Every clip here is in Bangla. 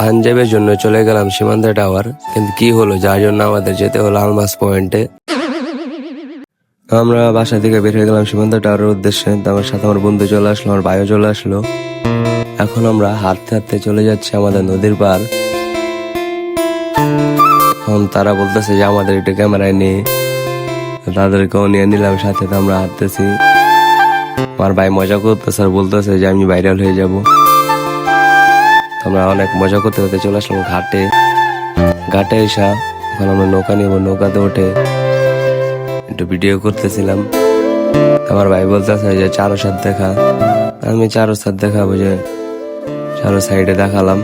পাঞ্জাবের জন্য চলে গেলাম সীমান্ত টাওয়ার, কিন্তু কি হলো যার জন্য আমাদের যেতে হলো আলমাস পয়েন্টে। আমরা বাসা থেকে বের হয়ে গেলাম সীমান্ত টাওয়ারের উদ্দেশ্যে। তো আমার সাথে আমার বন্ধু চলে আসলো, আমার ভাইও চলে আসলো। এখন আমরা হাঁটতে হাঁটতে চলে যাচ্ছি আমাদের নদীর পার। এখন তারা বলতেছে যে আমাদের একটু ক্যামেরায় নিয়ে, তাদেরকেও নিয়ে নিলাম সাথে। তো আমরা হাঁটতেছি, আমার ভাই মজা করতেছে আর বলতেছে যে আমি ভাইরাল হয়ে যাব। আমরা অনেক মজা করতে করতে চলে আসলাম ঘাটে। ঘাটে এসা এখন আমরা নৌকা নিব, নৌকাতে উঠে একটু ভিডিও করতেছিলাম। আমার ভাই বলতেছে যে চারো সাত দেখা, আমি চারো সাত দেখাবো, যে চারো সাইডে দেখালাম।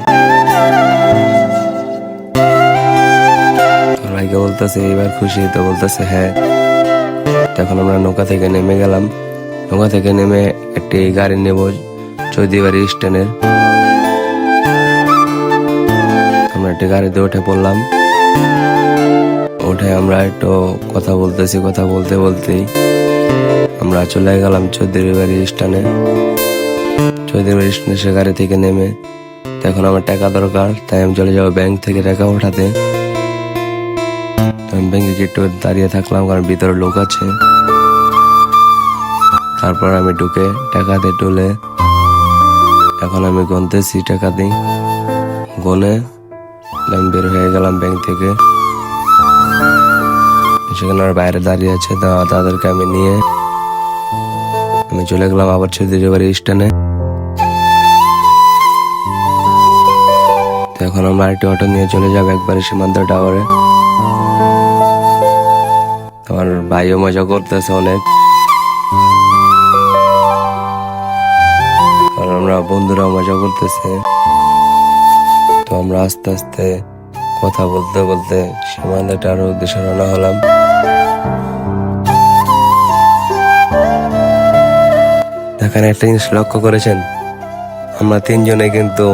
আমার ভাইকে বলতেছে এবার খুশি, তো বলতেছে হ্যাঁ। এখন আমরা নৌকা থেকে নেমে গেলাম। নৌকা থেকে নেমে একটি গাড়ি নেব চৌধুরীবাড়ি স্ট্যান্ডের। আমরা একটি গাড়িতে উঠে পড়লাম। উঠে আমরা একটু কথা বলতেছি, কথা বলতে বলতেই আমরা চলে গেলাম চৌধুরীবাড়ি স্ট্যান্ডে। চৌধুরীবাড়ি স্ট্যান্ডে সে গাড়ি থেকে নেমে, এখন আমার টাকা দরকার, তাই আমি চলে যাবো ব্যাংক থেকে টাকা ওঠাতে। আমি ব্যাংকে একটু দাঁড়িয়ে থাকলাম, কারণ ভিতরে লোক আছে। তারপর আমি ঢুকে টাকাতে তুলে এখন আমি গুনতেছি টাকা দিই, গুনে আমি বের হয়ে গেলাম ব্যাংক থেকে। সেখানে আর বাইরে দাঁড়িয়ে আছে, তাদেরকে আমি নিয়ে আমি চলে গেলাম আবার চৌধুরীবাড়ি স্ট্যান্ডে। এখন আমরা আরেকটি অটো নিয়ে চলে যাবো একবারে সীমান্ত টাওয়ারে। আমার ভাইও মজা করতেছে অনেক, কারণ আমরা বন্ধুরাও মজা করতেছে। তো আমরা আস্তে আস্তে কথা বলতে বলতে সীমান্ত টাওয়ারের উদ্দেশ্যে রওনা হলাম। এখানে একটা জিনিস লক্ষ্য করেছেন, আমরা তিনজনে কিন্তু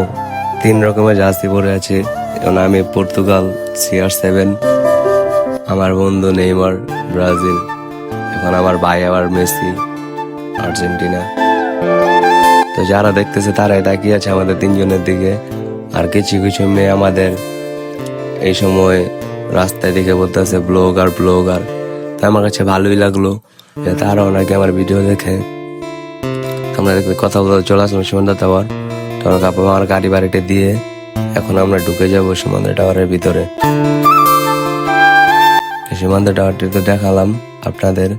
তিন রকমের জার্সি পরে আছি। যেমন আমি পর্তুগাল CR7, আমার বন্ধু নেইমার ব্রাজিল, এখন আমার ভাই আবার মেসি আর্জেন্টিনা। তো যারা দেখতেছে তারাই তাকিয়ে আছে আমাদের তিনজনের দিকে। আর কিছু কিছু মেয়ে আমাদের এই সময় রাস্তায় দেখে বলতেছে ব্লগার ব্লগার। তা আমার কাছে ভালোই লাগলো যে তারাও নাকি আমার ভিডিও দেখে। আমরা কথা বলতে চলে আসলাম সীমান্ত টাওয়ার। তখন আমার গাড়ি বাড়িতে দিয়ে এখন আমরা ঢুকে যাবো সীমান্ত টাওয়ারের ভিতরে। সীমান্ত টাওয়ারটি তো দেখালাম আপনাদের।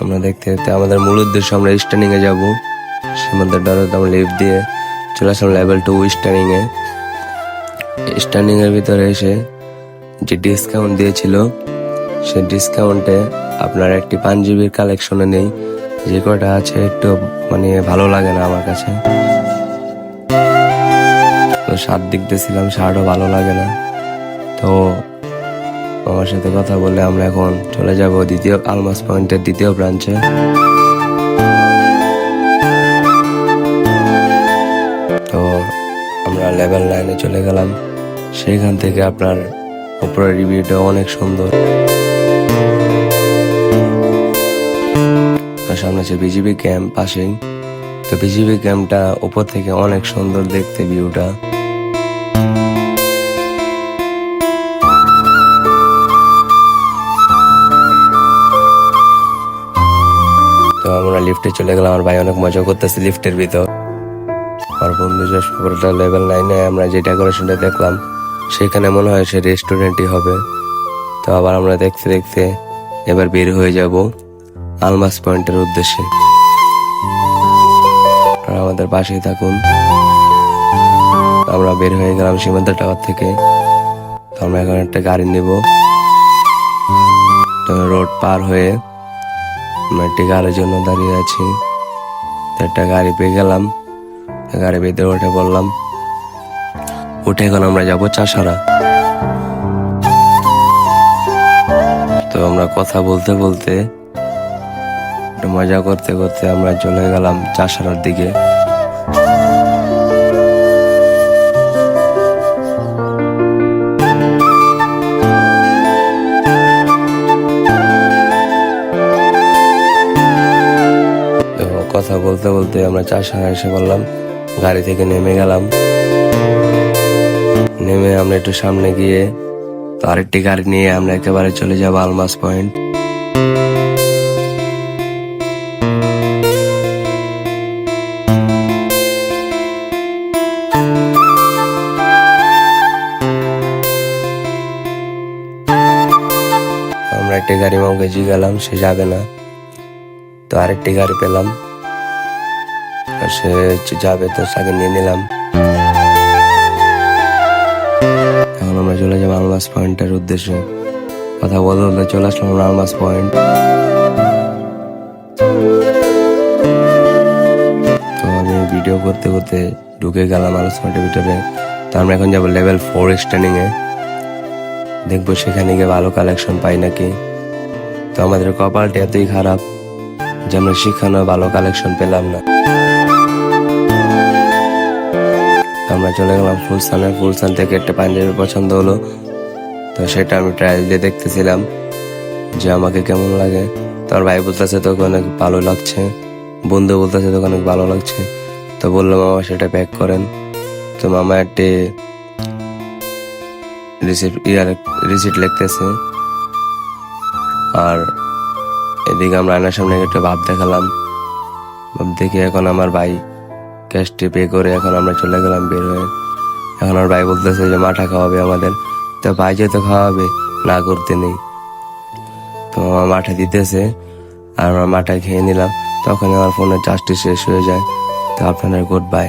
আমরা দেখতে দেখতে আমাদের মূল উদ্দেশ্য আমরা স্ট্যান্ডিং এ যাবো। সীমান্ত টাওয়ারে আমরা লিফট দিয়ে চলে আসলাম লেভেল 2 স্ট্যান্ডিং এ। স্ট্যান্ডিং এর ভিতরে এসে যে ডিসকাউন্ট দিয়েছিল, সেই ডিসকাউন্টে আপনার একটি পাঞ্জাবির কালেকশনে নেই। যে কটা আছে একটু ভালো লাগে না আমার কাছে। তো শার্ট দেখতেছিলাম, শার্টও ভালো লাগে না। তো আমার সাথে কথা বলে আমরা এখন চলে যাব দ্বিতীয় আলমাস পয়েন্টের দ্বিতীয় ব্রাঞ্চে। তো আমরা লেভেল 9 চলে গেলাম। সেইখান থেকে আপনার উপরের রিভিউটা অনেক সুন্দর। সামনে আছে বিজিবি ক্যাম্প পাশেই। তো বিজিবি ক্যাম্পটা উপর থেকে অনেক সুন্দর দেখতে ভিউটা। তো আমরা লিফটে চলে গেলাম, আমার ভাই অনেক মজা করতেছে লিফটের ভিতর। আমার বন্ধু যশপুরটা লেভেল 9 আমরা যে ডেকোরেশনটা দেখলাম, সেখানে মনে হয় সে রেস্টুরেন্টই হবে। তো আবার আমরা দেখতে দেখতে এবার বের হয়ে যাব আলমাস পয়েন্টের উদ্দেশ্যে। আমাদের পাশেই থাকুন। আমরা বের হয়ে গেলাম সীমান্ত টাওয়ার থেকে। আমরা এখন একটা গাড়ি নিব। রোড পার হয়ে আমরা একটি গাড়ির জন্য দাঁড়িয়ে আছি। একটা গাড়ি পেয়ে গেলাম, গাড়ির ভিতরে উঠে পড়লাম। উঠে এখন আমরা যাবো চাষারা। তো আমরা কথা বলতে বলতে মজা করতে করতে আমরা চলে গেলাম চাষারার দিকে। কথা বলতে বলতে আমরা চারশোনা এসে বললাম, গাড়ি থেকে নেমে গেলাম। নেমে আমরা একটু সামনে গিয়ে তো আরেকটি গাড়ি নিয়ে আমরা একেবারে চলে যাবো আলমাস পয়েন্ট। আমরা একটি গাড়ি মৌকেজি গেলাম, সে যাবে না, তো আরেকটি গাড়ি পেলাম, সে যাবে, তো তাকে নিয়ে নিলাম। এখন আমরা চলে যাবো আলমাস পয়েন্টের উদ্দেশ্যে। কথা বলতে বলতে চলে আসলাম আমরা আলমাস পয়েন্ট। তো আমি ভিডিও করতে করতে ঢুকে গেলাম আলমাস পয়েন্টের ভিতরে। তো আমরা এখন যাবো লেভেল 4 স্ট্যান্ডিং এ, দেখবো সেখানে গিয়ে ভালো কালেকশন পাই নাকি। তো আমাদের কপালটা এতই খারাপ যে আমরা সেখানে ভালো কালেকশন পেলাম না। আমরা চলে গেলাম ফুলসানে। ফুলসান থেকে একটা পাঞ্জাবি পছন্দ হলো, তো সেটা আমি ট্রায়াল দিয়ে দেখতেছিলাম যে আমাকে কেমন লাগে। তো আমার ভাই বলতেছে তোকে অনেক ভালো লাগছে, বন্ধু বলতেছে তোকে অনেক ভালো লাগছে। তো বললাম মামা সেটা প্যাক করেন। তো মামা একটি রিসিট লিখতেছে, আর এদিকে আমরা আয়নার সামনে একটা ভাব দেখালাম। ভাব দেখে এখন আমার ভাই ক্যাশটি পে করে এখন আমরা চলে গেলাম বের হয়ে। এখন আমার ভাই বলতেছে যে মাঠা খাওয়াবে আমাদের। তো ভাই যেহেতু খাওয়াবে, না করতে নেই। তো আমার মাঠা দিতেছে, আর আমার মাঠা খেয়ে নিলাম। তখন আমার ফোনের চার্জটি শেষ হয়ে যায়। তো আপনাদের গুড বাই।